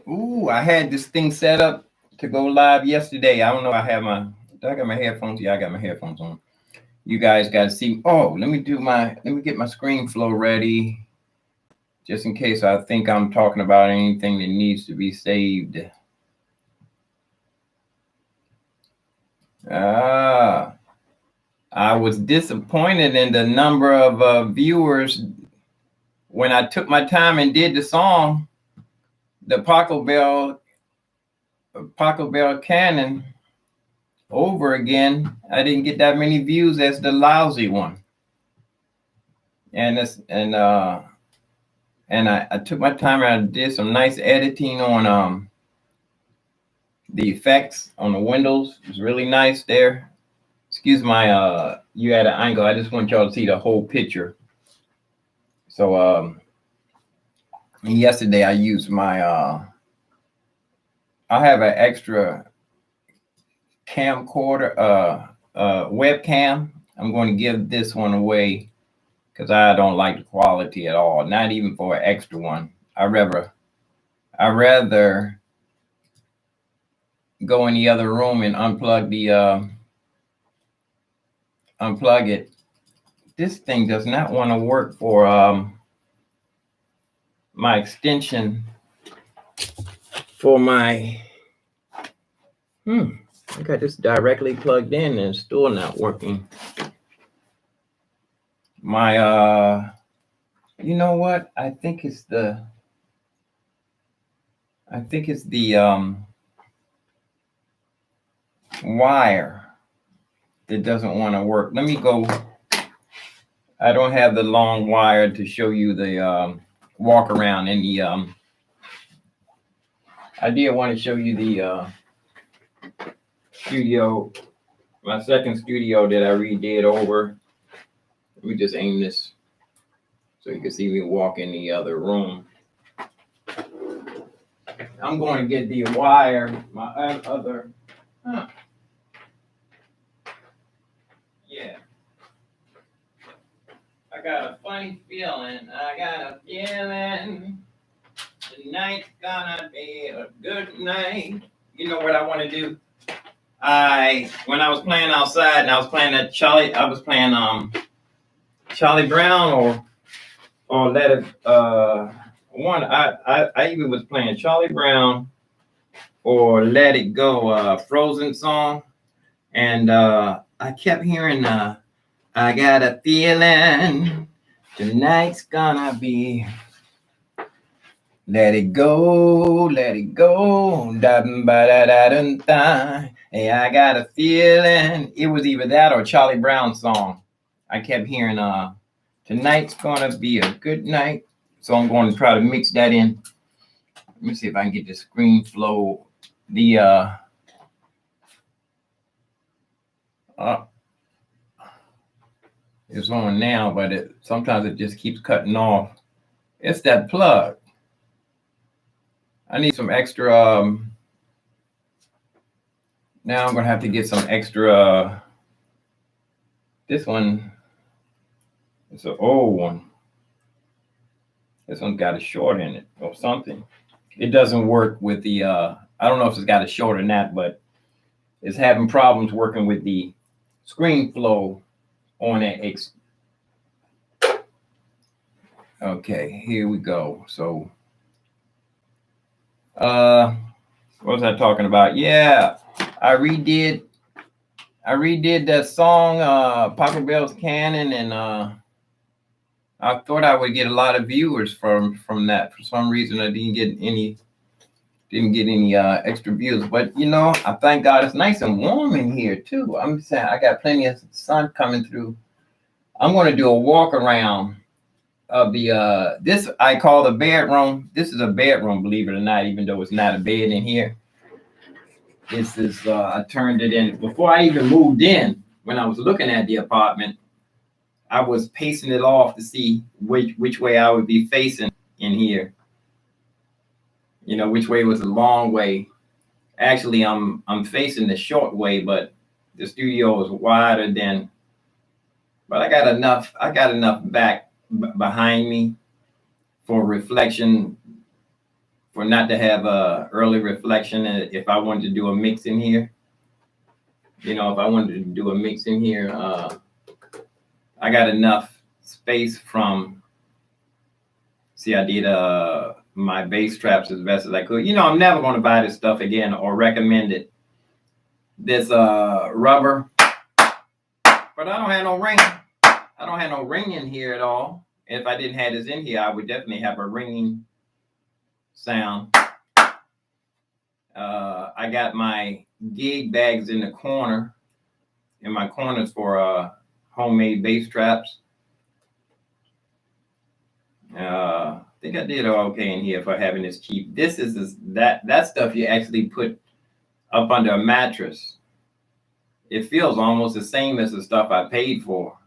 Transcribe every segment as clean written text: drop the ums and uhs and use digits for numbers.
Ooh, I had this thing set up to go live yesterday. I don't know. I got my headphones. Yeah, I got my headphones on. You guys got to see. Oh, let me get my screen flow ready, just in case I think I'm talking about anything that needs to be saved. I was disappointed in the number of viewers when I took my time and did the song, the Paco Bell Cannon, over again. I didn't get that many views as the lousy one. And I took my time and I did some nice editing on the effects on the windows. It was really nice there. Excuse my you had an angle. I just want y'all to see the whole picture. So yesterday I used my I have an extra camcorder webcam. I'm going to give this one away because I don't like the quality at all. Not even for an extra one. I rather go in the other room and unplug it. This thing does not want to work for my extension for my I got this directly plugged in and it's still not working. My you know what? I think it's the wire that doesn't want to work. Let me go. I don't have the long wire to show you the walk around in the I did want to show you the studio, my second studio that I redid over. Let me just aim this so you can see me walk in the other room. I'm going to get the wire, my other, yeah. I got a funny feeling. Tonight's gonna be a good night. You know what I want to do? When I was playing outside and I was playing that Charlie Brown or Let It one. I even was playing Charlie Brown or Let It Go, Frozen song, and I kept hearing I got a feeling tonight's gonna be. Let it go, da-da-da-da-da. Hey, I got a feeling. It was either that or Charlie Brown's song. I kept hearing, tonight's gonna be a good night. So I'm going to try to mix that in. Let me see if I can get the screen flow. It's on now, but sometimes it just keeps cutting off. It's that plug. I need some extra. Now I'm gonna have to get some extra. This one, it's an old one. This one's got a short in it or something. It doesn't work with the. I don't know if it's got a short or not, but it's having problems working with the screen flow on it. Okay, here we go. So. What was I talking about? Yeah, I redid that song, Paco Bell's Cannon, and I thought I would get a lot of viewers from that. For some reason, I didn't get any extra views. But you know, I thank God it's nice and warm in here too. I'm saying I got plenty of sun coming through. I'm going to do a walk around of the this I call the bedroom. This is a bedroom, believe it or not, even though it's not a bed in here. This is I turned it in before I even moved in. When I was looking at the apartment, I was pacing it off to see which way I would be facing in here. You know, which way was the long way. Actually, I'm facing the short way, but the studio is wider than. But I got enough behind me for reflection for not to have a early reflection. If I wanted to do a mix in here, if I wanted to do a mix in here, I got enough space from. See, I did my bass traps as best as I could. I'm never going to buy this stuff again or recommend it. This rubber, but I don't have no ring. I don't have no ring in here at all. And if I didn't have this in here, I would definitely have a ringing sound. I got my gig bags in the corner, in my corners for homemade bass traps. I think I did okay in here for having this cheap. This is that stuff you actually put up under a mattress. It feels almost the same as the stuff I paid for,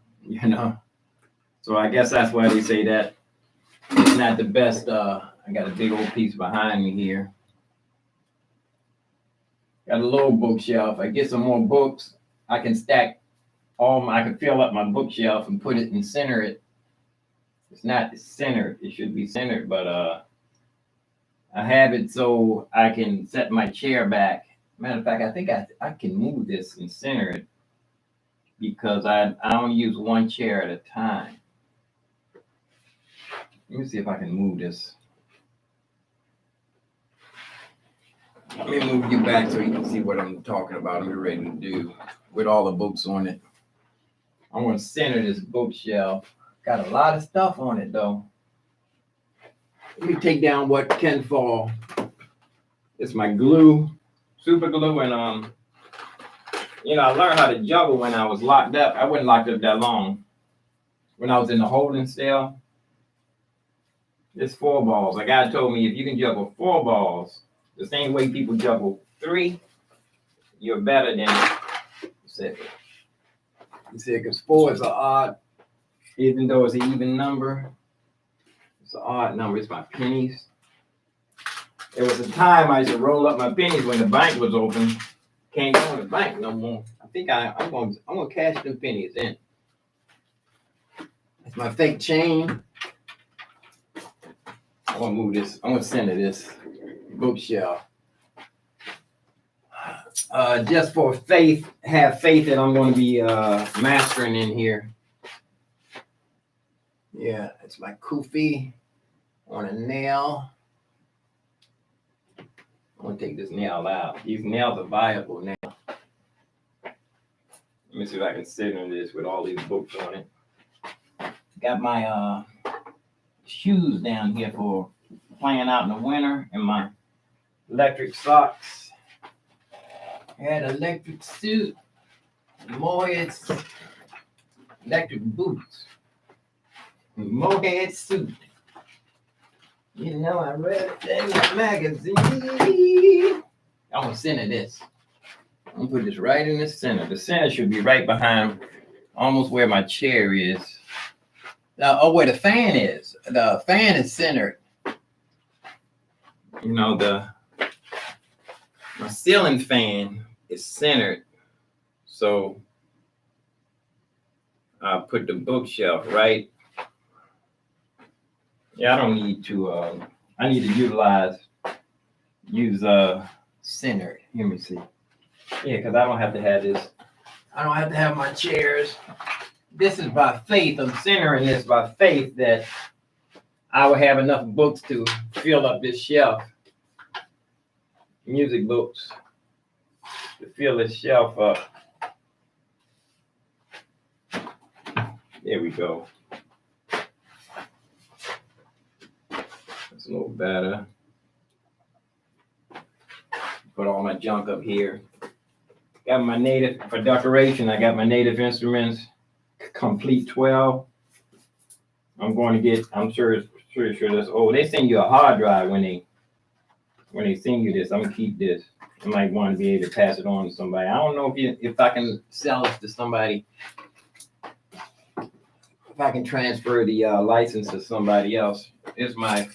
So I guess that's why they say that it's not the best. I got a big old piece behind me here. Got a little bookshelf. I get some more books. I can stack I can fill up my bookshelf and put it and center it. It's not centered. It should be centered, but I have it so I can set my chair back. Matter of fact, I think I can move this and center it because I only use one chair at a time. Let me see if I can move this. Let me move you back so you can see what I'm talking about. I'm ready to do with all the books on it. I want to center this bookshelf. Got a lot of stuff on it though. Let me take down what can fall. It's my glue, super glue, and I learned how to juggle when I was locked up. I wasn't locked up that long. When I was in the holding cell, it's 4 balls. A guy told me if you can juggle 4 balls, the same way people juggle 3, you're better than 7. He said, because 4 is an odd, even though it's an even number, it's an odd number. It's my pennies. There was a time I used to roll up my pennies when the bank was open. Can't go to the bank no more. I think I'm gonna cash them pennies in. It's my fake chain. I'm gonna move this. I'm gonna center this bookshelf. Just for faith, have faith that I'm going to be mastering in here. Yeah, it's my kufi on a nail. I'm going to take this nail out. These nails are viable now. Let me see if I can center this with all these books on it. Got my shoes down here for playing out in the winter and my electric socks. Had an electric suit, Mohead's electric boots, Mohead suit. I read it in the magazine. I'm gonna center this. I'm gonna put this right in the center. The center should be right behind, almost where my chair is. Where the fan is. The fan is centered. My ceiling fan is centered, so I put the bookshelf right. Yeah, I don't need to. I need to use centered. Let me see. Yeah, because I don't have to have this. I don't have to have my chairs. This is by faith. I'm centering this by faith that I will have enough books to fill up this shelf. Music books. To fill this shelf up. There we go. That's a little better. Put all my junk up here. Got my native, for decoration, I got my native instruments, complete 12. I'm going to get, I'm sure this, they send you a hard drive when they send you this. I'm gonna keep this. I might want to be able to pass it on to somebody. I don't know if I can sell it to somebody. If I can transfer the license to somebody else. It's my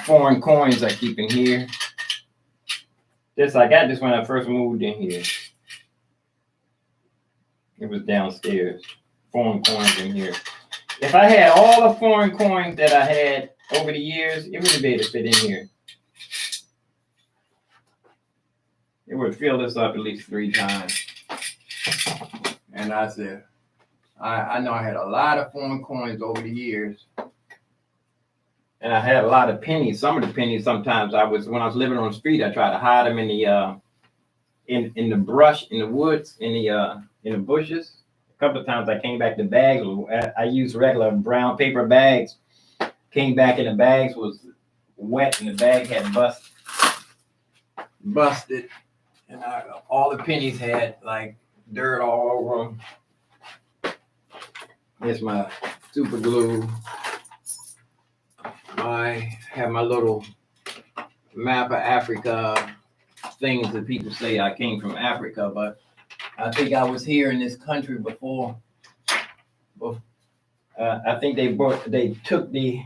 foreign coins I keep in here. I got this when I first moved in here. It was downstairs. Foreign coins in here. If I had all the foreign coins that I had over the years, it would have been able to fit in here. It would fill this up at least 3 times. And I said, I know I had a lot of foreign coins over the years. And I had a lot of pennies. Some of the pennies, sometimes when I was living on the street, I tried to hide them in the in the brush, in the woods, in the bushes. A couple of times I came back, the bags, I used regular brown paper bags. Came back and the bags was wet and the bag had busted. And all the pennies had like dirt all over them. Here's my super glue. I have my little map of Africa, things that people say I came from Africa, but I think I was here in this country before. I think they took the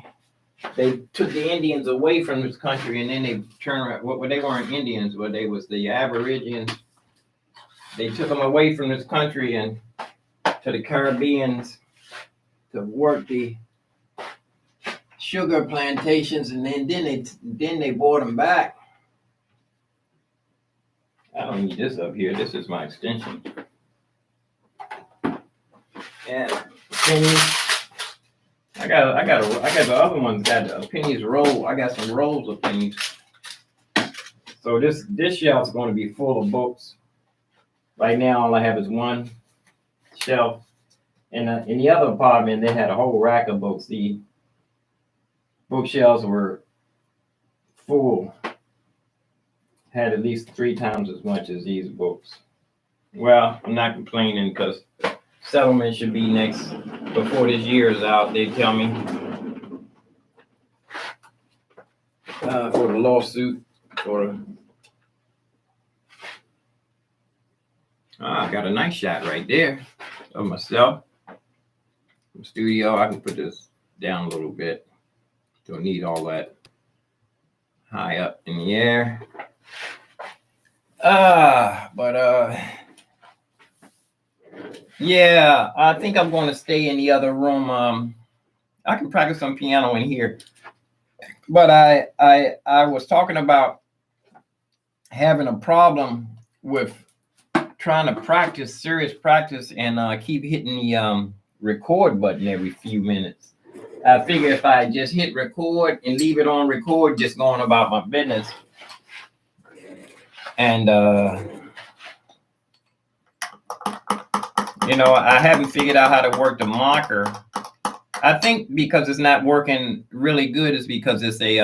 Indians away from this country, and then they turned around. Well, they weren't Indians, but they was the Aborigines. They took them away from this country and to the Caribbeans to work the sugar plantations, and then they brought them back. I don't need this up here. This is my extension. And pennies. I got the other ones got a pennies roll. I got some rolls of pennies. So this shelf's going to be full of books. Right now, all I have is one shelf. And in the other apartment, they had a whole rack of books. The bookshelves were full. Had at least 3 times as much as these books. Well, I'm not complaining because settlement should be next before this year is out. They tell me for the lawsuit I got a nice shot right there of myself. From studio, I can put this down a little bit. Don't need all that high up in the air. Yeah, I think I'm going to stay in the other room. I can practice some piano in here, but I was talking about having a problem with trying to practice, serious practice, and keep hitting the record button every few minutes. I figure if I just hit record and leave it on record, just going about my business, and I haven't figured out how to work the marker. I think because it's not working really good is because it's a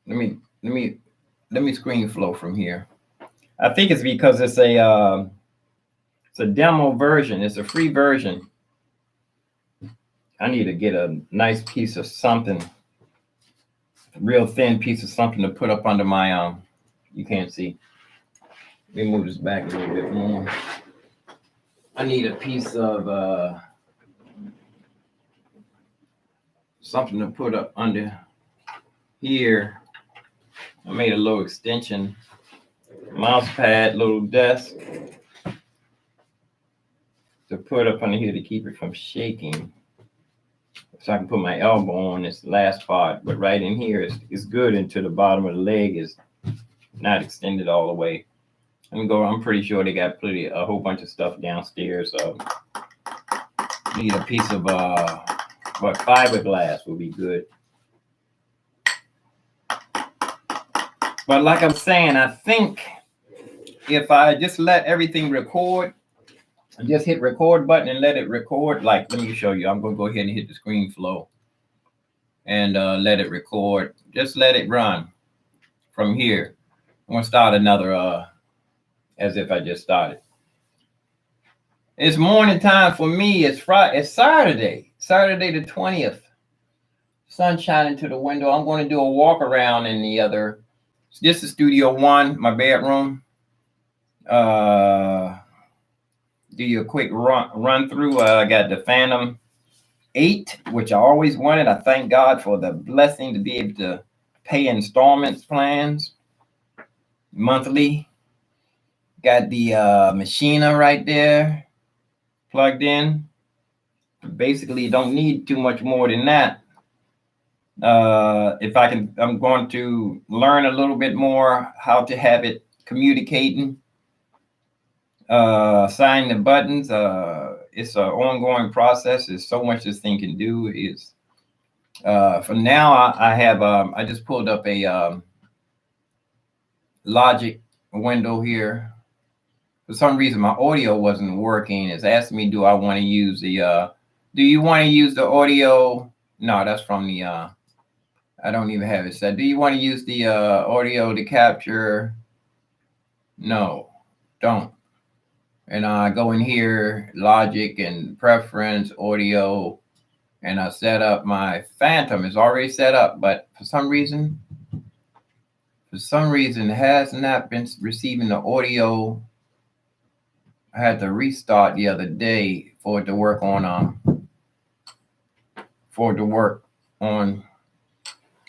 let me screen flow from here. I think it's because it's a demo version. It's a free version. I need to get a nice piece of something, a real thin piece of something to put up under my you can't see. Let me move this back a little bit more. I need a piece of something to put up under here. I made a little extension, mouse pad, little desk to put up under here to keep it from shaking. So I can put my elbow on this last part, but right in here is good until the bottom of the leg is not extended all the way. I'm pretty sure they got a whole bunch of stuff downstairs. So need a piece of fiberglass would be good. But like I'm saying, I think if I just let everything record, just hit record button and let it record. Like, let me show you. I'm gonna go ahead and hit the screen flow and let it record. Just let it run from here. I'm gonna start another as if I just started. It's morning time for me. It's Friday. It's Saturday the 20th. Sun shining through the window. I'm going to do a walk around in the other. This is Studio 1, my bedroom. Do you a quick run through. I got the Phantom 8, which I always wanted. I thank God for the blessing to be able to pay installments plans monthly. Got the Machina right there plugged in. Basically, you don't need too much more than that. If I can, I'm going to learn a little bit more how to have it communicating. Assign the buttons. It's an ongoing process. There's so much this thing can do. Is for now, I have I just pulled up a Logic window here. For some reason, my audio wasn't working. It's asking me, do I want to use the? Do you want to use the audio? No, that's from the. I don't even have it set. Do you want to use the audio to capture? No, don't. And I go in here, Logic and preference, audio, and I set up my Phantom. It's already set up, but for some reason, it has not been receiving the audio. I had to restart the other day for it to work on.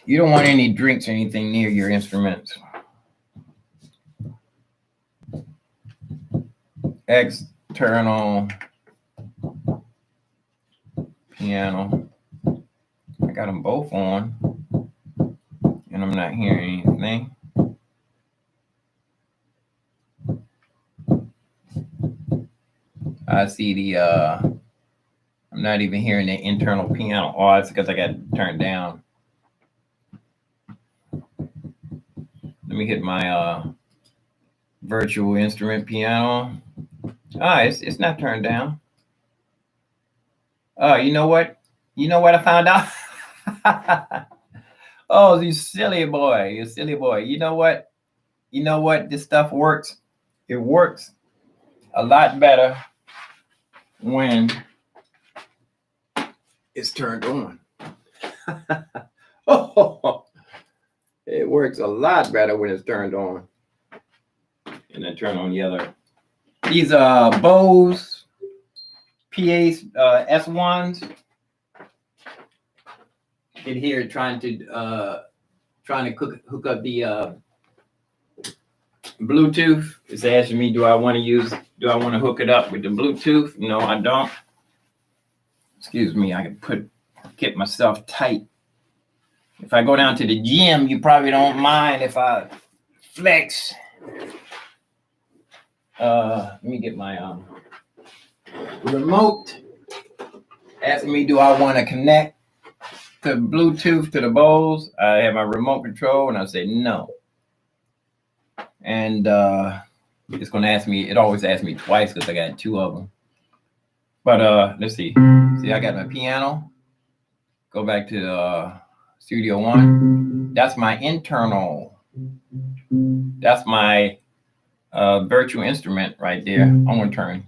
You don't want any drinks or anything near your instruments. External piano. I got them both on, and I'm not hearing anything. I see the I'm not even hearing the internal piano. Oh, it's because I got it turned down. Let me hit my virtual instrument piano. It's not turned down. You know what? You know what I found out? Oh, you silly boy. You silly boy. You know what? This stuff works. It works a lot better when it's turned on. Oh, it works a lot better when it's turned on. And then turn on the other. These Bose PAs S1s. In here trying to hook up the Bluetooth. It's asking me, do I want to hook it up with the Bluetooth? No, I don't. Excuse me, I can get myself tight. If I go down to the gym, you probably don't mind if I flex. Let me get my remote. Asking me, do I want to connect to Bluetooth to the Bose? I have my remote control, and I say no. And it's going to ask me. It always asks me twice because I got two of them. But let's see. See, I got my piano. Go back to Studio One. That's my internal. That's my virtual instrument right there. I'm going to turn.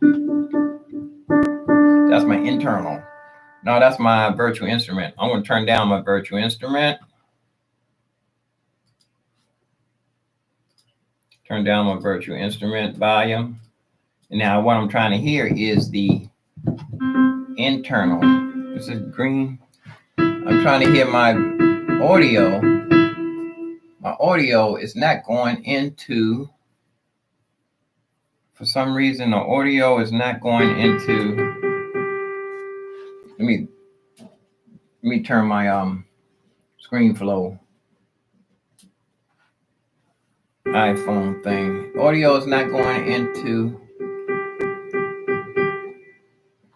That's my internal. No, that's my virtual instrument. I'm going to turn down my virtual instrument. Turn down my virtual instrument volume. And now what I'm trying to hear is the internal. This is green. I'm trying to hear my audio. My audio is not going into, for some reason, the audio is not going into. Let me turn my screen flow iPhone thing. Audio is not going into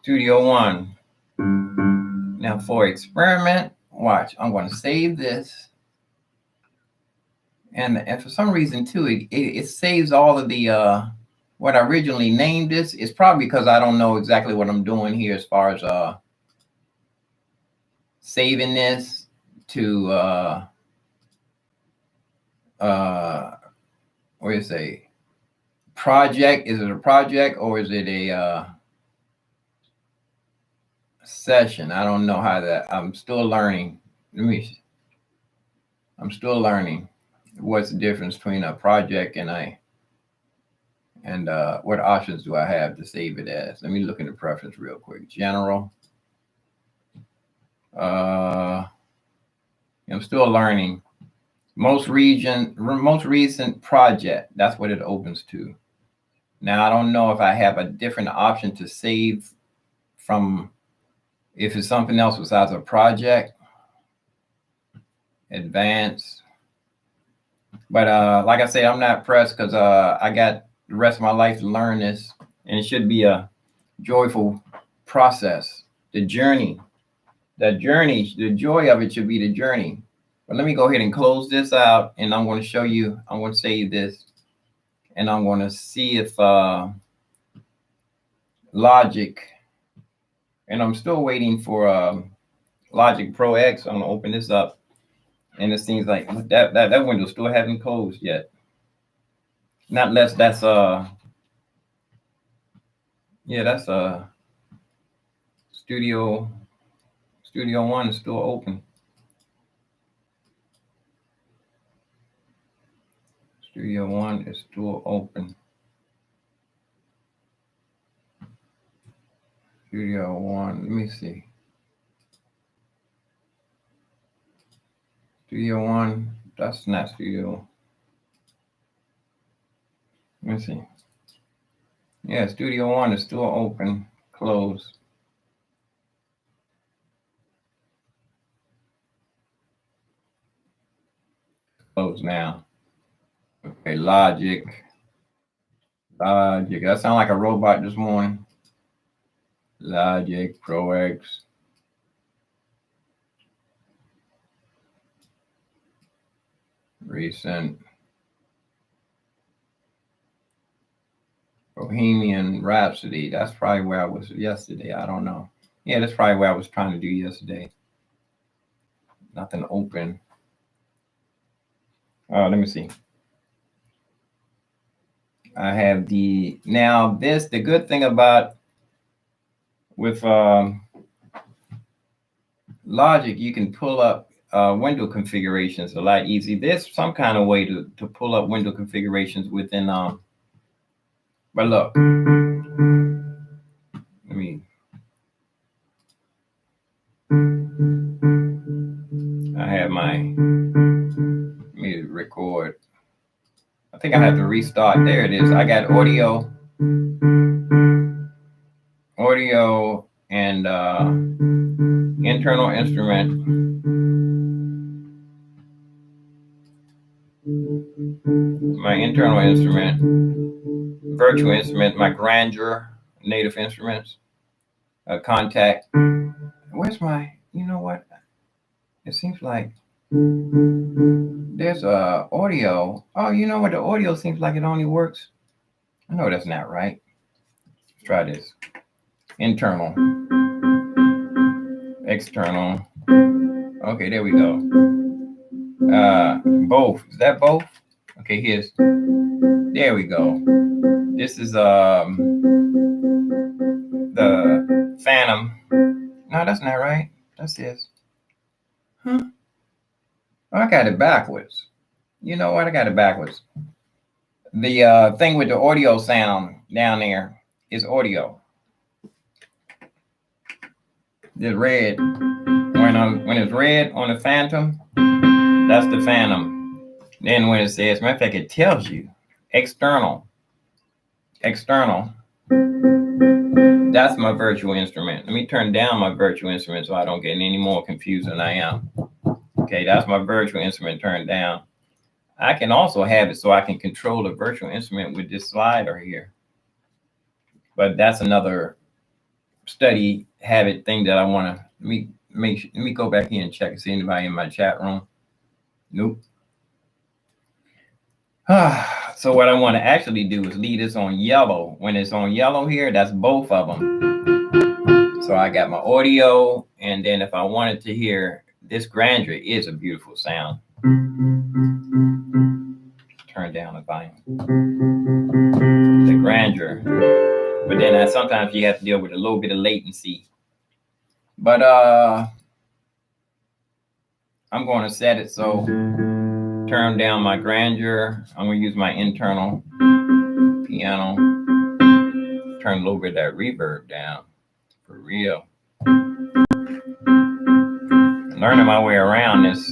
Studio One. Now for experiment, watch. I'm going to save this, and for some reason too, it saves all of the what I originally named this. It's probably because I don't know exactly what I'm doing here as far as saving this to what do you say? Project? Is it a project or is it a session? I don't know how that. I'm still learning. I'm still learning what's the difference between a project and what options do I have to save it as? Let me look in the preference real quick. General. I'm still learning. Most recent project. That's what it opens to. Now I don't know if I have a different option to save from if it's something else besides a project. advanced. But like I said, I'm not pressed because I got the rest of my life to learn this, and it should be a joyful process. The journey, the joy of it should be the journey. But let me go ahead and close this out, and I'm going to show you. I'm going to save this, and I'm going to see if Logic, and I'm still waiting for Logic Pro X. I'm going to open this up, and it seems like that window still haven't closed yet. Not unless that's yeah, that's Studio One is still open. Studio One is still open. Studio One, let me see. Studio One, that's not Studio. Let me see. Yeah, Studio One is still open. Close. Close now. Okay, Logic. That sound like a robot this morning. Logic Pro X. Recent. Bohemian Rhapsody. That's probably where I was yesterday. I don't know. Yeah, that's probably where I was trying to do yesterday. Nothing open. Let me see. I have the good thing about with Logic, you can pull up window configurations a lot easy. There's some kind of way to pull up window configurations within but look, I have let me record. I think I have to restart. There it is. I got audio and internal instrument. My internal instrument, virtual instrument, my grandeur, native instruments, contact. Where's my, you know what? It seems like there's audio. Oh, you know what? The audio seems like it only works. I know that's not right. Let's try this. Internal. External. Okay, there we go. Both. Is that both? Okay, there we go. This is the Phantom. No, that's not right. That's this. Huh? Oh, I got it backwards. You know what? I got it backwards. The thing with the audio sound down there is audio. The red. When it's red on the Phantom, that's the Phantom. Then when it says, matter of fact, it tells you external. That's my virtual instrument. Let me turn down my virtual instrument so I don't get any more confused than I am. Okay, that's my virtual instrument turned down. I can also have it so I can control the virtual instrument with this slider here. But that's another study habit thing that I want to let me go back here and check and see anybody in my chat room. Nope. So what I want to actually do is leave this on yellow. When it's on yellow here, that's both of them. So I got my audio, and then if I wanted to hear this grandeur is a beautiful sound. Turn down the volume. The grandeur. But then sometimes you have to deal with a little bit of latency. But I'm going to set it so turn down my grandeur. I'm going to use my internal piano. Turn a little bit of that reverb down for real. Learning my way around this.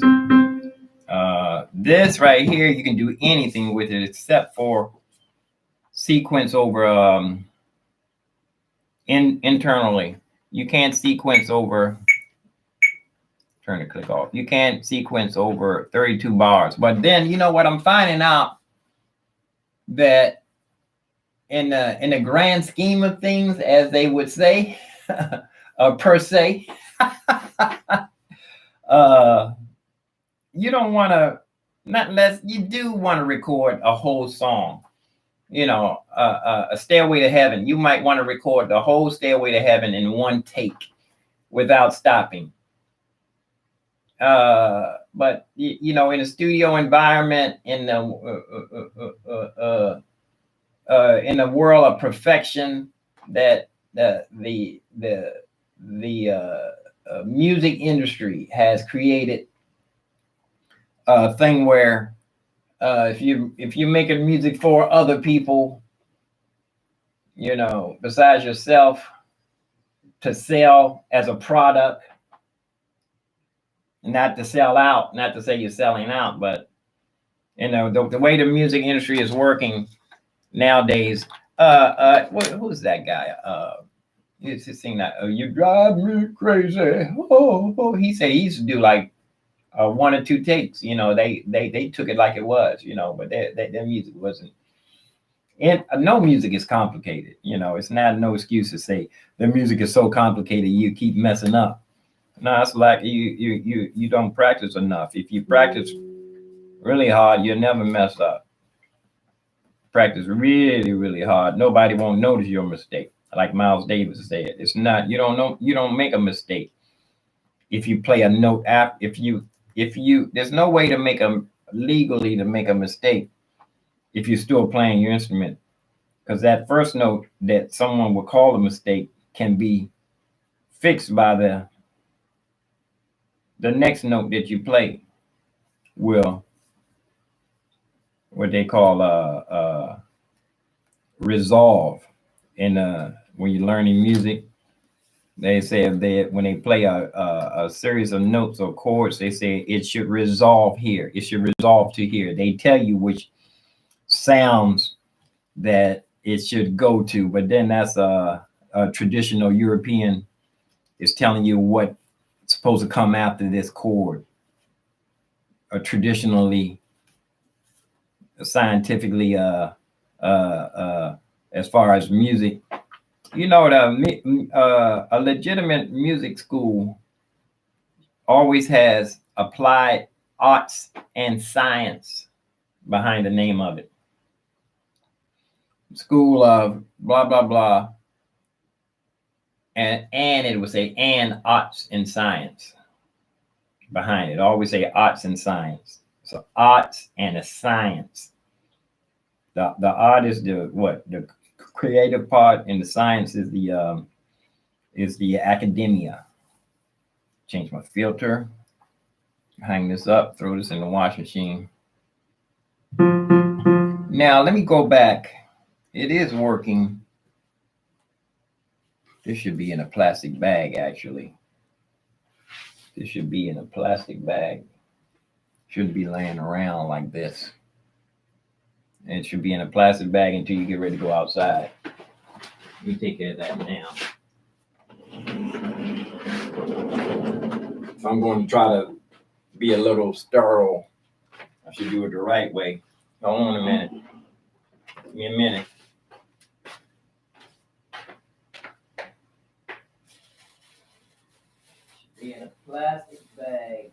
This right here, you can do anything with it except for sequence over internally. You can't sequence over. turn the click off. You can't sequence over 32 bars. But then, you know what I'm finding out? That in the grand scheme of things, as they would say, per se, you don't want to, not unless you do want to record a whole song. You know, a Stairway to Heaven. You might want to record the whole Stairway to Heaven in one take without stopping. But you know, in a studio environment, in the world of perfection, that the music industry has created a thing where if you're making music for other people, you know, besides yourself, to sell as a product, not to sell out, not to say you're selling out, but you know, the way the music industry is working nowadays. Who's that guy? He used to sing that, "You drive me crazy." Oh, he said he used to do like 1 or 2 takes. You know, they took it like it was. You know, but their music wasn't. And no music is complicated. You know, it's not no excuse to say the music is so complicated you keep messing up. No, it's like you don't practice enough. If you practice really hard, you'll never mess up. Practice really, really hard. Nobody won't notice your mistake. Like Miles Davis said, it's not, you don't make a mistake. If you play a note if you, there's no way to legally to make a mistake if you're still playing your instrument. Because that first note that someone would call a mistake can be fixed by the next note that you play will, what they call resolve. In when you're learning music, they say when they play a series of notes or chords, they say it should resolve here. It should resolve to here. They tell you which sounds that it should go to, but then that's a traditional European is telling you what's supposed to come after this chord. Traditionally, scientifically, as far as music, you know, a legitimate music school always has applied arts and science behind the name of it. School of blah blah blah, and it would say and arts and science behind it. Always say arts and science. So arts and a science. The art is the creative part, and the science is the academia. Change my filter. Hang this up. Throw this in the washing machine. Now let me go back. It is working. This should be in a plastic bag, actually. This should be in a plastic bag. Shouldn't be laying around like this. And it should be in a plastic bag until you get ready to go outside. Let me take care of that now. If I'm going to try to be a little sterile, I should do it the right way. Hold on a minute. Give me a minute. Be in a plastic bag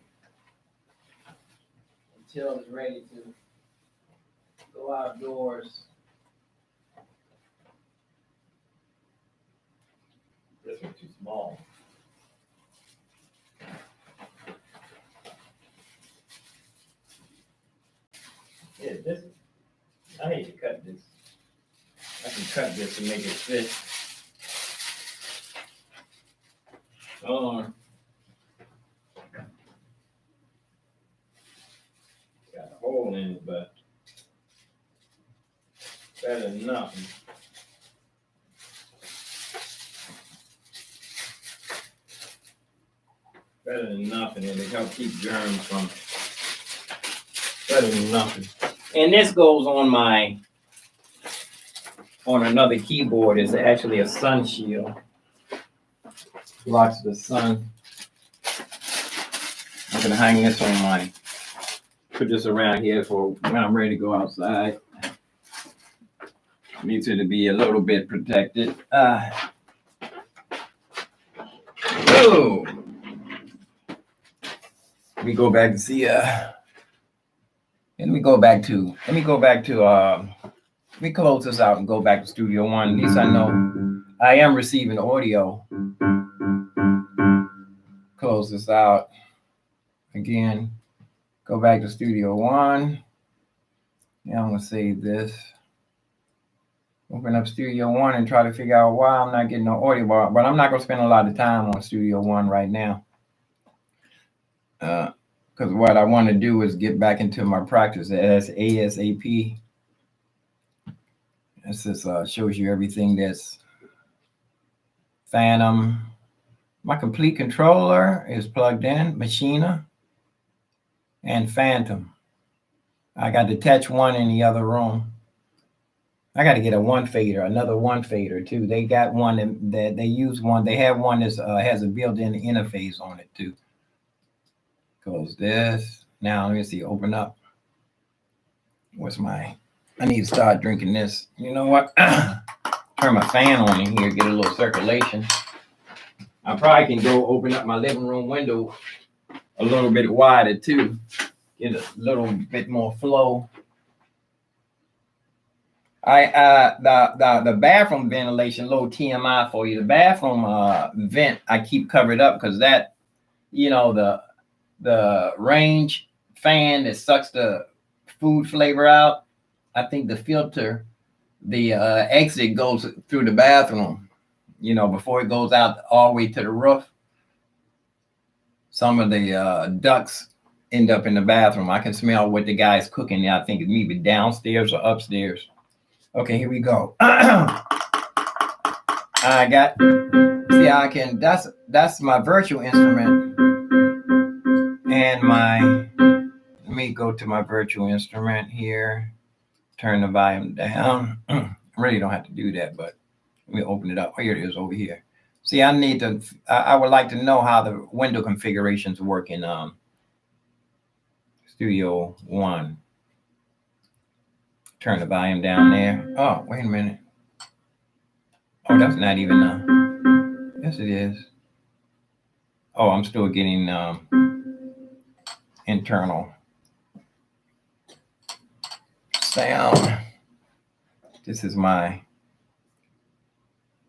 until it's ready to go outdoors. This one's too small. Yeah, this. I need to cut this. I can cut this to make it fit. Hold on. Got a hole in it, but better than nothing. Better than nothing, and it helps keep germs from. Better than nothing. And this goes on another keyboard. It's actually a sun shield. Blocks the sun. I'm gonna hang this on my, put this around here for when I'm ready to go outside. Needs it to be a little bit protected. Oh, let me go back to see. Let me close this out and go back to Studio One. At least I know I am receiving audio. Close this out again. Go back to Studio One. Yeah, I'm gonna save this. Open up Studio One and try to figure out why I'm not getting no audio, but I'm not gonna spend a lot of time on Studio One right now. Because what I want to do is get back into my practice as ASAP. This just shows you everything that's Phantom. My complete controller is plugged in, Machina, and Phantom. I got the Touch One in the other room. I got to get a one fader, another one fader too. They got one that they use one. They have one that has a built-in interface on it too. Close this. Now let me see. Open up. I need to start drinking this. You know what? Turn my fan on in here, get a little circulation. I probably can go open up my living room window a little bit wider too. Get a little bit more flow. The bathroom ventilation, little TMI for you. The bathroom vent I keep covered up because that, the range fan that sucks the food flavor out. I think the filter, the exit goes through the bathroom, before it goes out all the way to the roof. Some of the ducts end up in the bathroom. I can smell what the guy's cooking. I think it's maybe downstairs or upstairs. Okay, here we go. That's my virtual instrument. And let me go to my virtual instrument here. Turn the volume down. I really don't have to do that, but let me open it up. Oh, here it is over here. See, I would like to know how the window configurations work in Studio One. Turn the volume down there. Oh, wait a minute. Oh, that's not even, yes it is. Oh, I'm still getting internal sound. This is my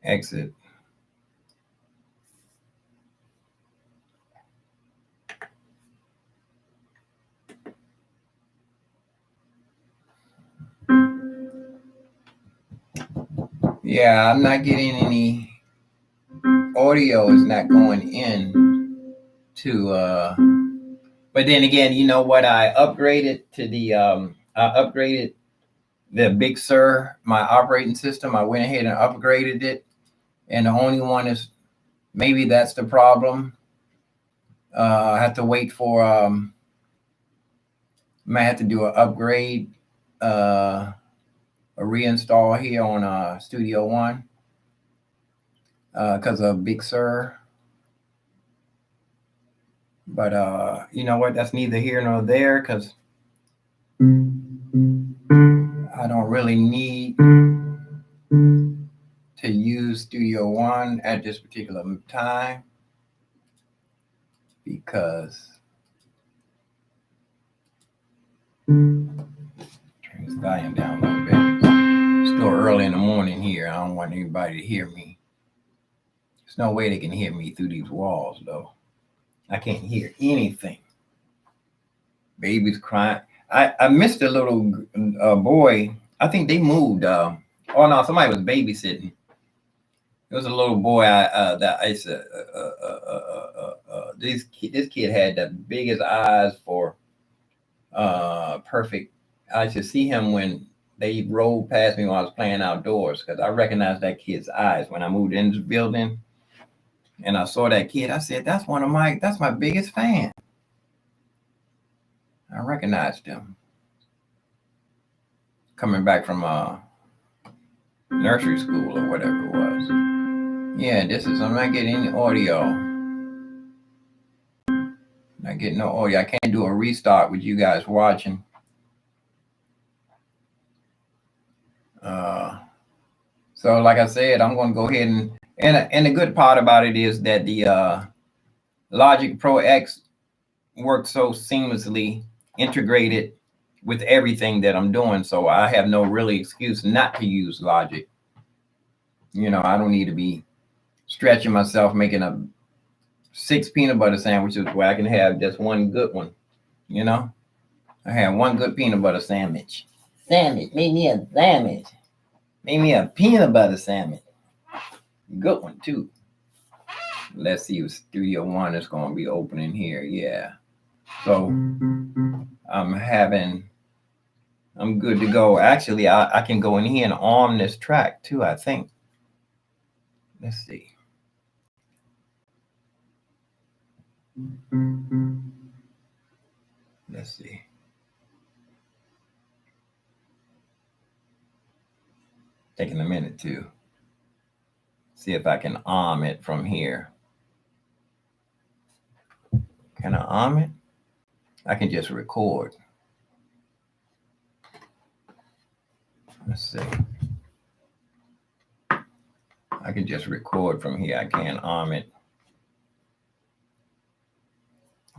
exit. Yeah, I'm not getting any audio. Is not going in to but then again, you know what? I upgraded to the Big Sur, my operating system. I went ahead and upgraded it, and the only one is, maybe that's the problem. I have to wait for I might have to do an upgrade, a reinstall here on Studio One because of Big Sur. But you know what? That's neither here nor there because I don't really need to use Studio One at this particular time because turn this volume down a little bit. It's still early in the morning here. I don't want anybody to hear me. There's no way they can hear me through these walls, though. I can't hear anything. Baby's crying. I missed a little boy. I think they moved. Oh no, somebody was babysitting. It was a little boy. This kid had the biggest eyes for perfect. I should see him when they rolled past me when I was playing outdoors because I recognized that kid's eyes when I moved into the building. And I saw that kid. I said, that's my biggest fan. I recognized him. Coming back from nursery school or whatever it was. Yeah, I'm not getting any audio. Not getting no audio. I can't do a restart with you guys watching. So like I said, I'm going to go ahead and the good part about it is that the Logic Pro X works so seamlessly integrated with everything that I'm doing. So I have no really excuse not to use Logic. I don't need to be stretching myself making a 6 peanut butter sandwiches where I can have just one good one. I have one good peanut butter sandwich. Make me a sandwich. Make me a peanut butter sandwich. Good one too. Let's see if Studio One is going to be opening here. Yeah. So I'm good to go. Actually, I can go in here and arm this track too, I think. Let's see. Let's see. Taking a minute to see if I can arm it from here. Can I arm it? I can just record. Let's see. I can just record from here. I can't arm it.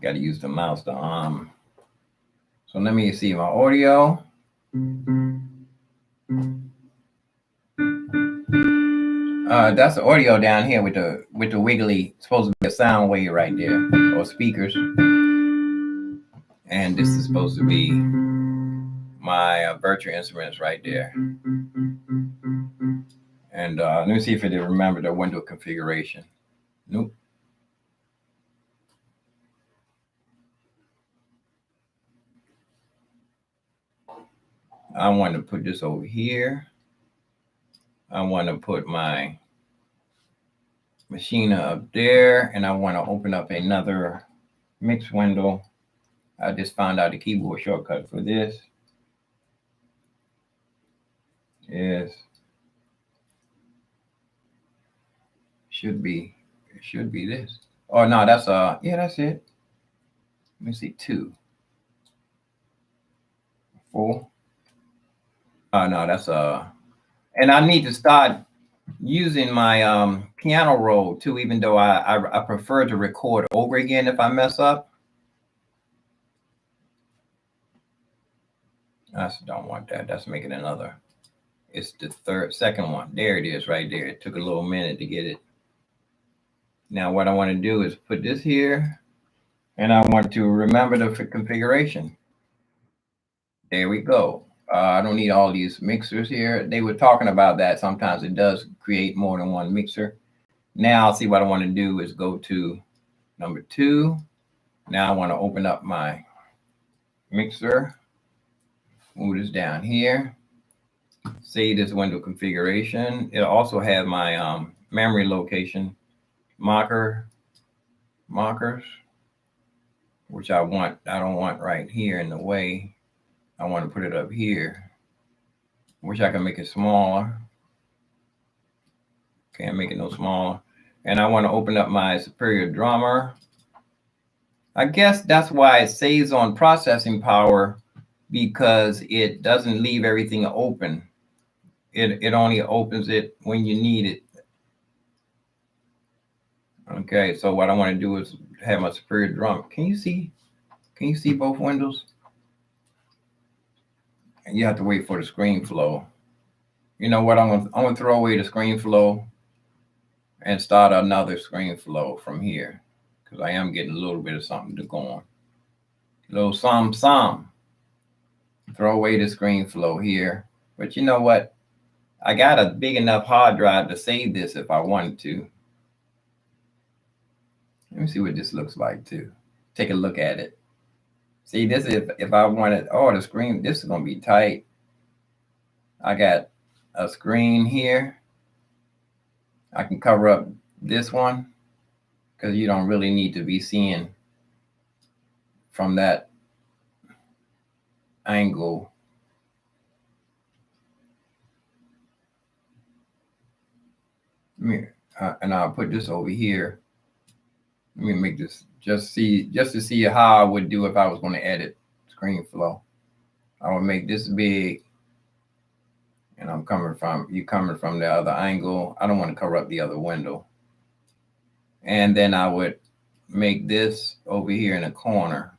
Got to use the mouse to arm. So let me see my audio. That's the audio down here with the wiggly, supposed to be a sound wave right there, or speakers. And this is supposed to be my virtual instruments right there. And let me see if it remember the window configuration. Nope. I want to put this over here. I want to put my machine up there, and I want to open up another mix window. I just found out the keyboard shortcut for this is should be this. Oh no, that's yeah, that's it. Let me see, 2, 4. Oh no, that's and I need to start using my piano roll too, even though I prefer to record over again if I mess up. I don't want that. That's making another. It's the second one. There it is right there. It took a little minute to get it. Now what I want to do is put this here, and I want to remember the configuration. There we go. I don't need all these mixers here. They were talking about that. Sometimes it does create more than one mixer. Now, see what I want to do is go to number 2. Now I want to open up my mixer. Move this down here. See this window configuration. It'll also have my memory location markers, which I don't want right here in the way. I want to put it up here. Wish I could make it smaller. Can't make it no smaller. And I want to open up my Superior Drummer. I guess that's why it saves on processing power, because it doesn't leave everything open. It only opens it when you need it. Okay, so what I want to do is have my Superior Drum. Can you see both windows? And you have to wait for the screen flow. You know what? I'm gonna throw away the screen flow and start another screen flow from here, because I am getting a little bit of something to go on. A little some. Throw away the screen flow here. But you know what? I got a big enough hard drive to save this if I wanted to. Let me see what this looks like too. Take a look at it. See, this is if I wanted, the screen, this is gonna be tight. I got a screen here. I can cover up this one because you don't really need to be seeing from that angle. And I'll put this over here. Let me make this just to see how I would do if I was going to edit screen flow. I would make this big, and you coming from the other angle. I don't want to cover up the other window. And then I would make this over here in the corner.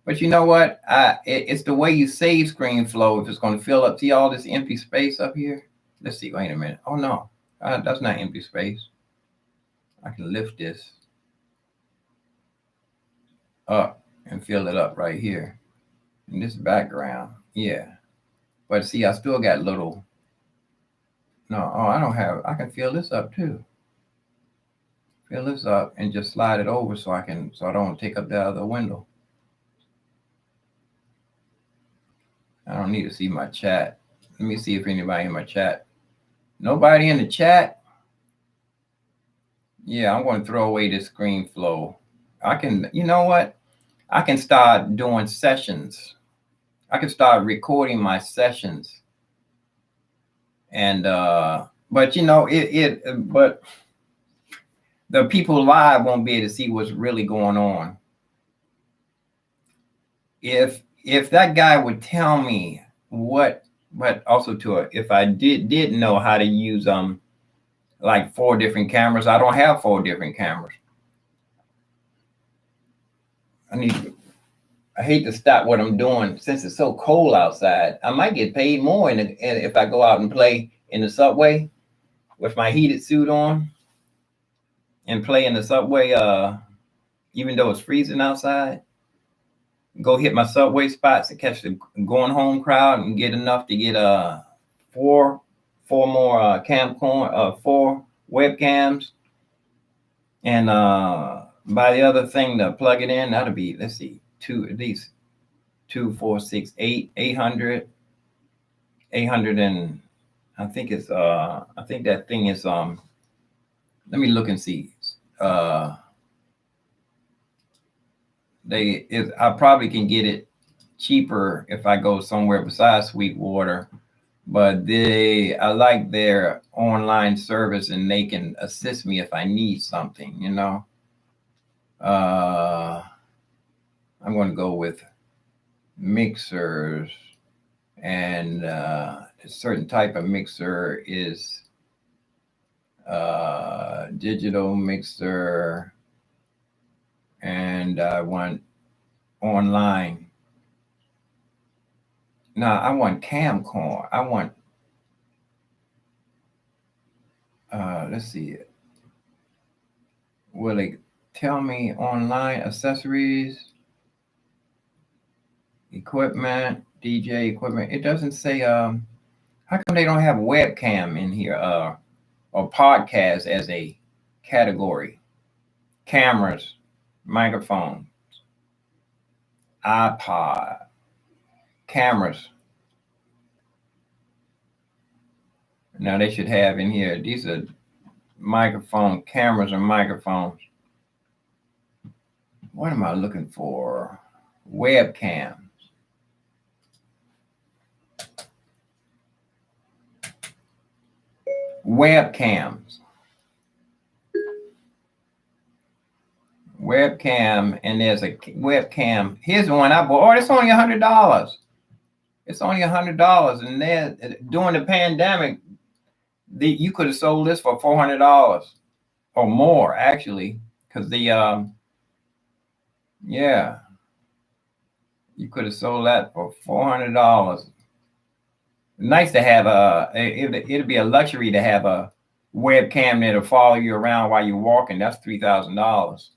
But you know what? It's the way you save screen flow. If it's going to fill up, see all this empty space up here? Let's see. Wait a minute. Oh, no. That's not empty space. I can lift this up and fill it up right here in this background. Yeah. But see, I still got little. No, oh, I can fill this up too. Fill this up and just slide it over so I don't take up the other window. I don't need to see my chat. Let me see if anybody in my chat. Nobody in the chat? Yeah, I'm going to throw away this screen flow. You know what? I can start doing sessions. I can start recording my sessions. And, but you know, but the people live won't be able to see what's really going on. If that guy would tell me but also if I did know how to use like 4 different cameras. I don't have 4 different cameras. I hate to stop what I'm doing since it's so cold outside. I might get paid more if I go out and play in the subway with my heated suit on and play in the subway, even though it's freezing outside. Go hit my subway spots to catch the going home crowd and get enough to get 4 more 4 webcams, and by the other thing to plug it in, that'll be, let's see, 2 at least 2, 4, 6, 8, 800, and I think it's I think that thing is let me look and see. I probably can get it cheaper if I go somewhere besides Sweetwater, but I like their online service and they can assist me if I need something, you know. I'm going to go with mixers, and a certain type of mixer is digital mixer, and I want online. No, I want Camcorder. I want, let's see. Will it tell me online accessories, equipment, DJ equipment? It doesn't say, how come they don't have webcam in here, or podcast as a category? Cameras, microphones, iPod, cameras. Now they should have in here, these are cameras and microphones. What am I looking for? Webcams. Webcams. Webcam, and there's a webcam. Here's the one I bought. Oh, it's only $100. It's only $100, and then during the pandemic, you could have sold this for $400 or more, actually, because yeah, you could have sold that for $400. Nice to have it'd be a luxury to have a webcam that'll follow you around while you're walking. That's $3,000.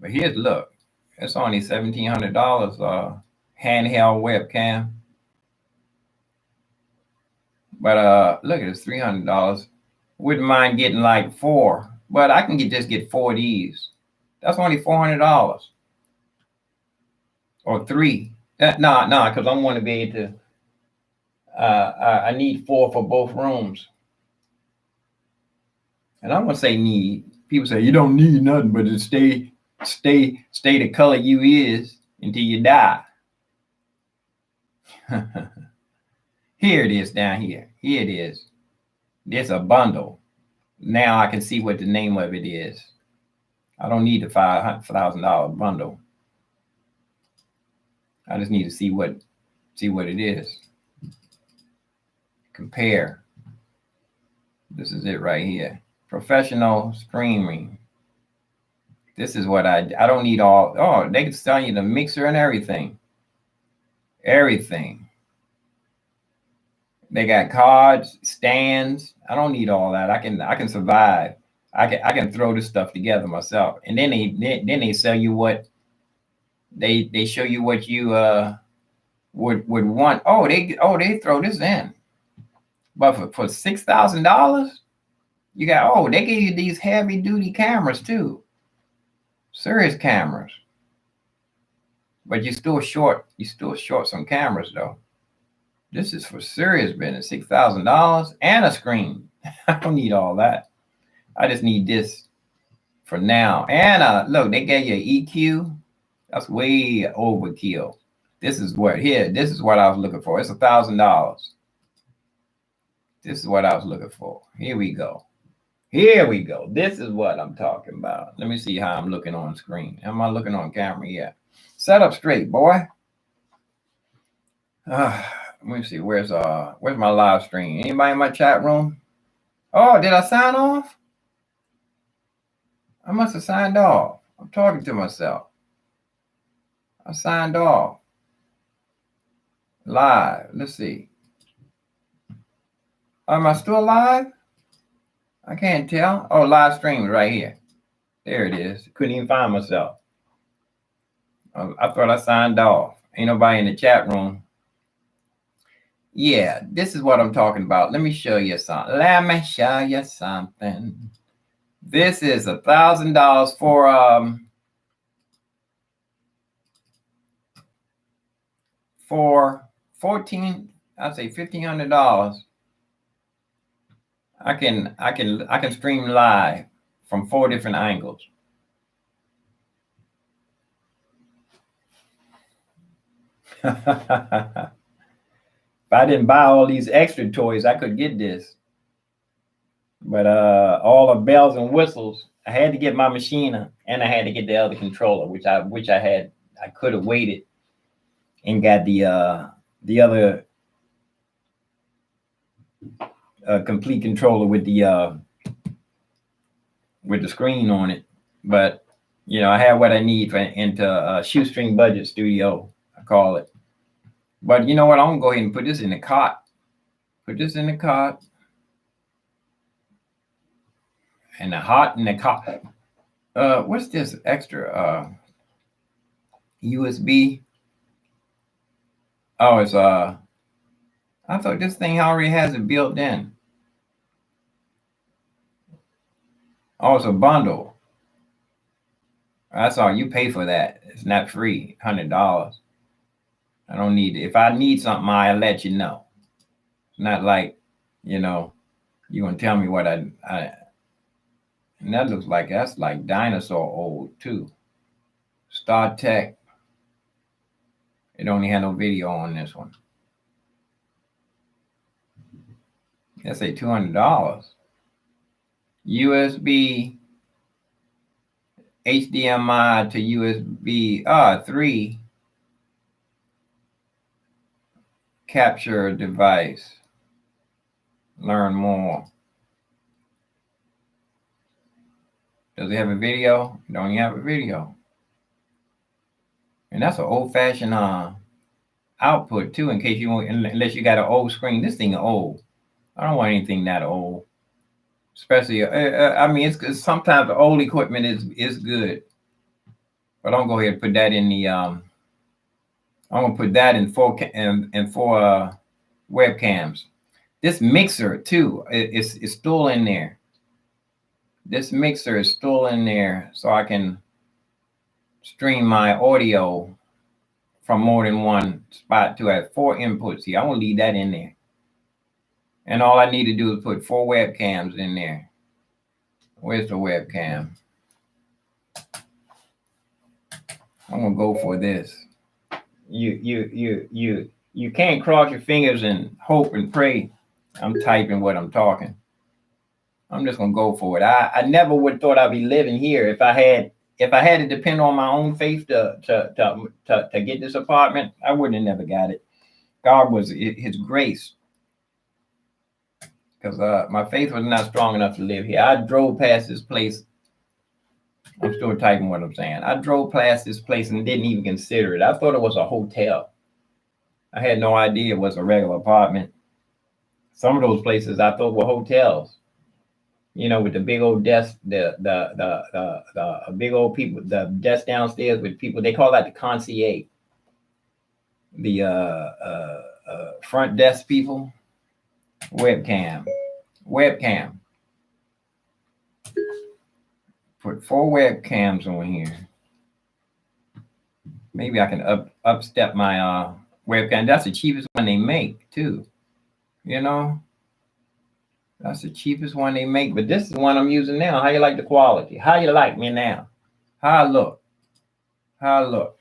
But look, it's only $1,700 handheld webcam. But look, it's $300. Wouldn't mind getting like 4, but I can just get 4 of these. That's only $400 or 3. No, because I want to be able to. I need 4 for both rooms. And I'm gonna say need. People say you don't need nothing, but to stay the color you is until you die. Here it is down here. Here it is. There's a bundle. Now I can see what the name of it is. I don't need the $5,000 bundle. I just need to see what it is. Compare. This is it right here. Professional streaming. This is what I don't need all. Oh, they can sell you the mixer and everything. Everything. They got cards, stands. I don't need all that. I can survive. I can throw this stuff together myself. And then they sell you what they show you what you would want. Oh, they throw this in. But for $6,000, you got they gave you these heavy duty cameras too. Serious cameras. But you still short some cameras though. This is for serious business. $6,000 and a screen. I don't need all that. I just need this for now. And look, they gave you an EQ. That's way overkill. This is what I was looking for. It's $1,000. This is what I was looking for. Here we go. This is what I'm talking about. Let me see how I'm looking on screen. Am I looking on camera? Yeah. Set up straight, boy. Let me see. Where's my live stream? Anybody in my chat room? Oh, did I sign off? I must have signed off. I'm talking to myself. I signed off. Live. Let's see. Am I still live? I can't tell. Oh, live stream right here. There it is. Couldn't even find myself. I thought I signed off. Ain't nobody in the chat room. Yeah, this is what I'm talking about. Let me show you something. This is $1,000 for $1,500. I can stream live from 4 different angles. If I didn't buy all these extra toys, I could get this. But all the bells and whistles, I had to get my machine and I had to get the other controller, which I had. I could have waited and got the other complete controller with the screen on it. But I had what I need into shoestring budget studio, I call it. But you know what? I'm gonna go ahead and put this in the cart. Put this in the cart. And the hot in the cart. What's this extra USB? Oh, it's I thought this thing already has it built in. Oh, it's a bundle. That's all. You pay for that. It's not free. $100. I don't need it. If I need something, I'll let you know. It's not like, you gonna tell me what I and that looks like that's like dinosaur old too. Star Tech. It only had no video on this one. That's a $200. USB, HDMI to USB 3 capture device. Learn more. Does it have a video? It don't even have a video. And that's an old-fashioned output too, in case you want, unless you got an old screen. This thing is old. I don't want anything that old. Especially, I mean, it's sometimes the old equipment is good. But I'm gonna go ahead and put that in the I'm gonna put that in four webcams. This mixer too is still in there. This mixer is still in there, so I can stream my audio from more than one spot to have 4 inputs here. I want to leave that in there. And all I need to do is put 4 webcams in there. Where's the webcam? I'm gonna go for this. You can't cross your fingers and hope and pray. I'm typing what I'm talking. I'm just gonna go for it. I never would thought I'd be living here if I had to depend on my own faith to get this apartment. I wouldn't have never got it. God was His grace, because my faith was not strong enough to live here. I drove past this place. I'm still typing what I'm saying. I drove past this place and didn't even consider it. I thought it was a hotel. I had no idea it was a regular apartment. Some of those places I thought were hotels. With the big old desk, the big old people, the desk downstairs with people. They call that the concierge, the front desk people. Webcam. Put 4 webcams on here. Maybe I can upstep my webcam. That's the cheapest one they make too. That's the cheapest one they make. But this is the one I'm using now. How you like the quality? How you like me now? How I look?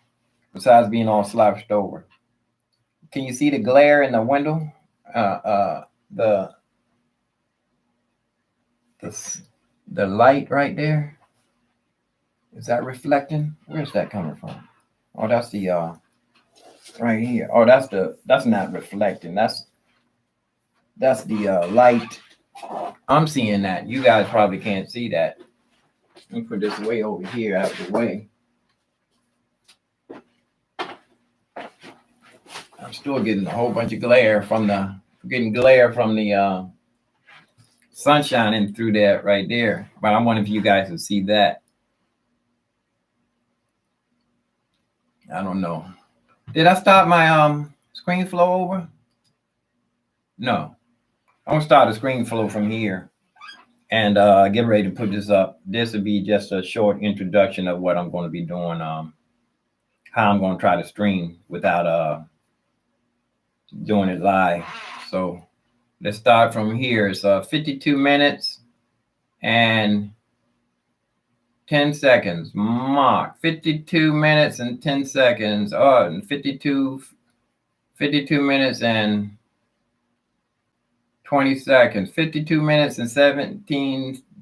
Besides being all slouched over. Can you see the glare in the window? The light right there. Is that reflecting? Where's that coming from? Oh, that's the right here. Oh, that's not reflecting. That's the light. I'm seeing that. You guys probably can't see that. Let me put this way over here out of the way. I'm still getting a whole bunch of glare from the sun shining through that right there. But I wonder if you guys can see that. I don't know. Did I start my screen flow over? No. I'm gonna start the screen flow from here and get ready to put this up. This will be just a short introduction of what I'm going to be doing, how I'm going to try to stream without doing it live. So let's start from here. It's 52 minutes and 10 seconds. Mark 52 minutes and 10 seconds. Oh, 52 minutes and 20 seconds. 52 minutes and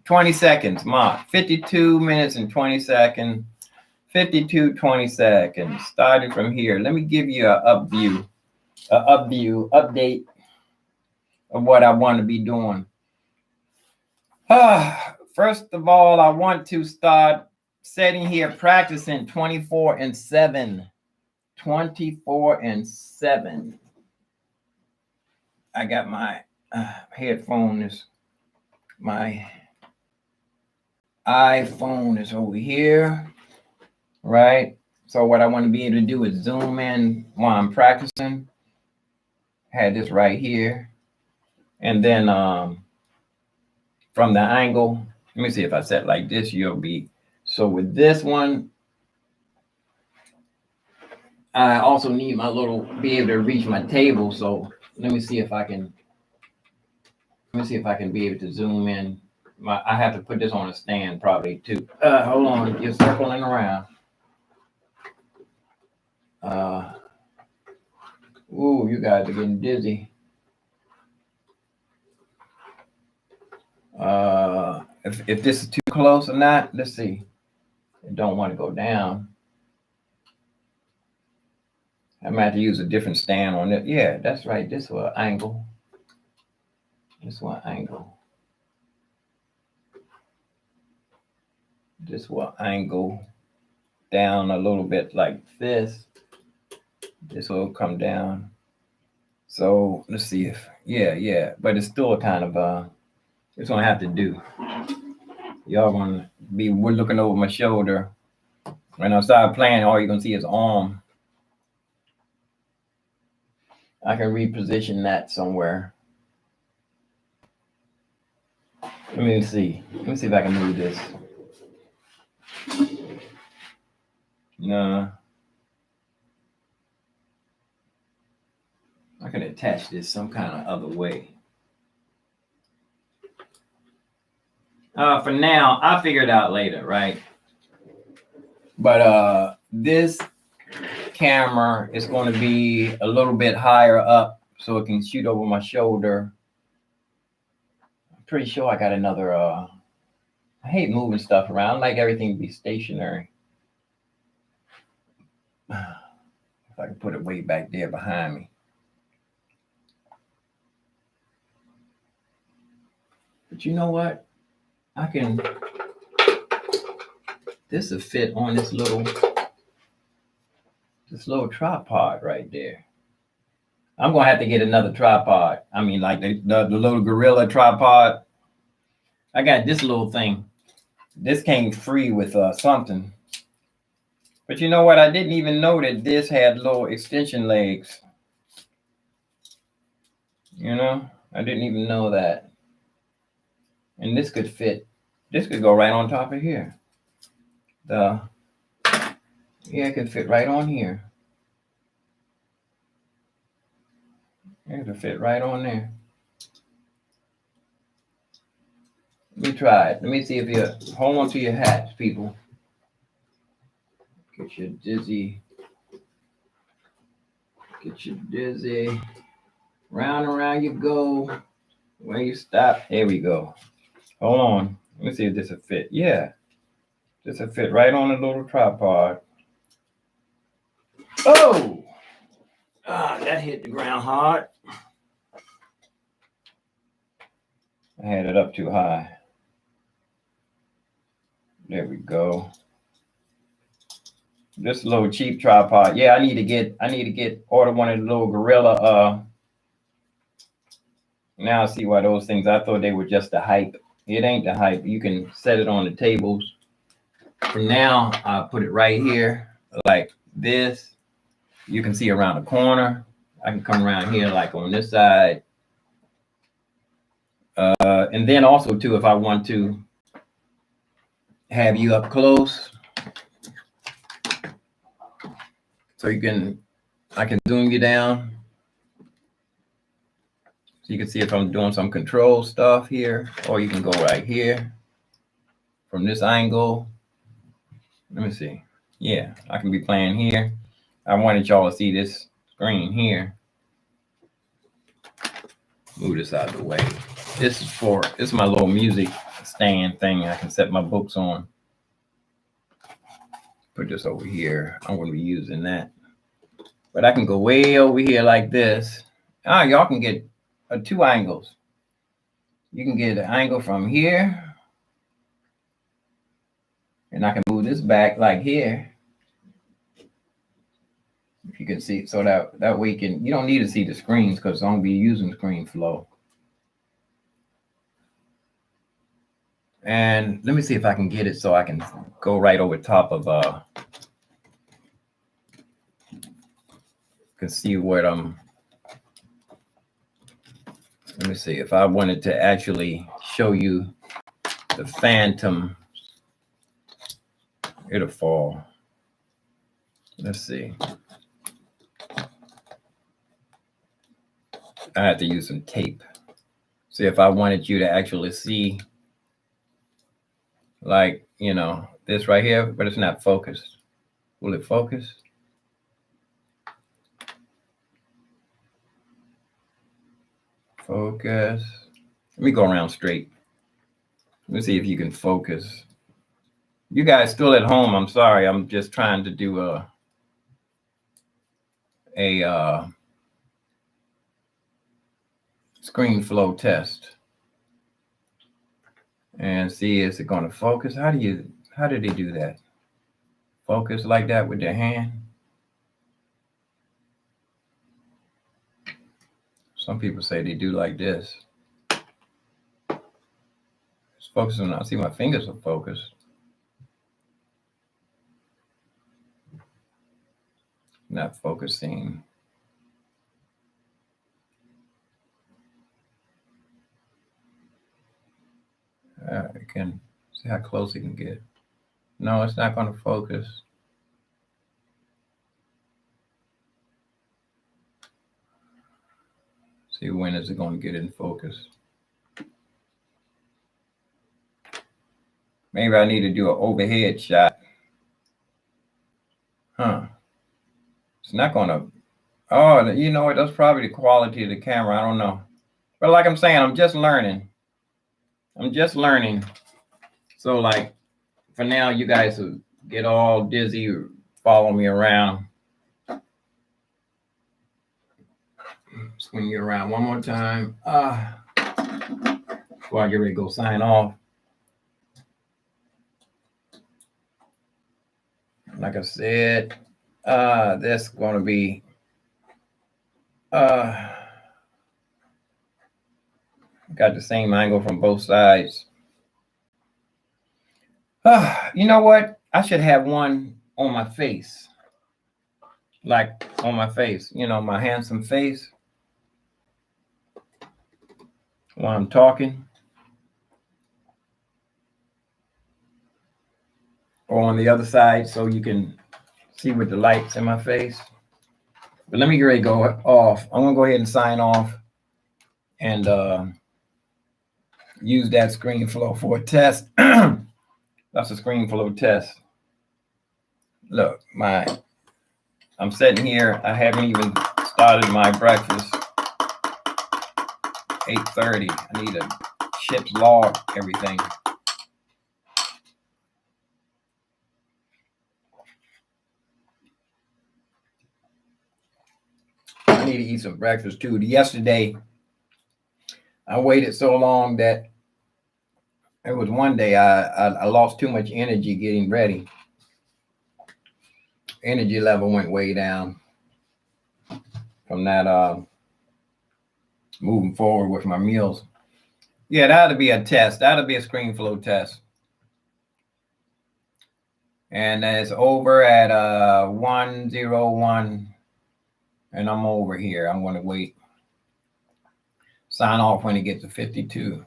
20 seconds. Mark 52 minutes and 20 seconds. 20 seconds. Starting from here. Let me give you an update of what I want to be doing. First of all, I want to start sitting here practicing 24/7. 24/7. I got my headphones. My iPhone is over here, right? So what I want to be able to do is zoom in while I'm practicing. Had this right here, and then from the angle, let me see if I set like this, you'll be. So with this one, I also need my be able to reach my table. So let me see if I can be able to zoom in. I have to put this on a stand probably too. Hold on, you're circling around. Ooh, you guys are getting dizzy. If this is too close or not, let's see. I don't want to go down. I might have to use a different stand on it. Yeah, that's right. This one angle. This one angle down a little bit like this. This will come down. So let's see if but it's still kind of it's gonna have to do. Y'all gonna be looking over my shoulder. When I start playing, all you're gonna see is arm. I can reposition that somewhere. Let me see if I can move this. No. I can attach this some kind of other way. For now, I'll figure it out later, right? But this camera is going to be a little bit higher up so it can shoot over my shoulder. pretty sure I got another, I hate moving stuff around. I like everything to be stationary. If I can put it way back there behind me. But you know what? This will fit on this little tripod right there. I'm gonna have to get another tripod. I mean, like the little gorilla tripod. I got this little thing. This came free with something. But you know what? I didn't even know that this had little extension legs. You know, I didn't even know that. And this could fit. This could go right on top of here. It could fit right on here. It could fit right on there. Let me try it. Let me see if you hold on to your hats, people. Get you dizzy. Round and round you go. Where you stop. There we go. Hold on. Let me see if this will fit. Yeah. This will fit right on the little tripod. Oh! That hit the ground hard. I had it up too high. There we go. This little cheap tripod. Yeah, I need to order one of the little gorilla. Now I see why those things, I thought they were just the hype. It ain't the hype. You can set it on the tables. For now, I'll put it right here like this. You can see around the corner. I can come around here like on this side. And then also too, if I want to have you up close, so I can zoom you down. So you can see if I'm doing some control stuff here, or you can go right here from this angle. Let me see. Yeah, I can be playing here. I wanted y'all to see this screen here. Move this out of the way. This is my little music stand thing I can set my books on. Put this over here. I'm going to be using that. But I can go way over here like this. Y'all can get two angles. You can get an angle from here. And I can move this back like here. If you can see, so that way you don't need to see the screens because I'm going to be using screen flow. And let me see if I can get it so I can go right over top of can see what let me see if I wanted to actually show you the phantom, it'll fall. Let's see. I have to use some tape. See if I wanted you to actually see, like, you know, this right here, but it's not focused. Will it focus? Focus. Let me go around straight. Let me see if you can focus. You guys still at home, I'm sorry. I'm just trying to do a screen flow test and see, is it going to focus? How do they do that? Focus like that with their hand? Some people say they do like this. It's focusing. I see my fingers are focused. Not focusing. I can see how close it can get. No, it's not going to focus. See, when is it going to get in focus? Maybe I need to do an overhead shot. It's not going to. Oh, you know what? That's probably the quality of the camera. I don't know. But like I'm saying, I'm just learning. I'm just learning. So like for now, you guys will get all dizzy or follow me around. Swing you around one more time. Before I get ready to go sign off. Like I said, that's going to be got the same angle from both sides. You know what? I should have one on my face. Like on my face, you know, my handsome face while I'm talking. Or on the other side so you can see with the lights in my face. But let me get ready to go off. I'm going to go ahead and sign off and use that screen flow for a test. That's a screen flow test. Look, I'm sitting here. I haven't even started my breakfast. 8:30. I need to ship log everything. I need to eat some breakfast too. Yesterday, I waited so long that it was one day I lost too much energy getting ready. Energy level went way down from that moving forward with my meals. Yeah, that ought to be a test. That ought to be a screen flow test. And it's over at 101. And I'm over here. I'm going to wait. Sign off when it gets to 52.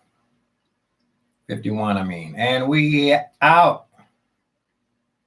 51, I mean. And we out.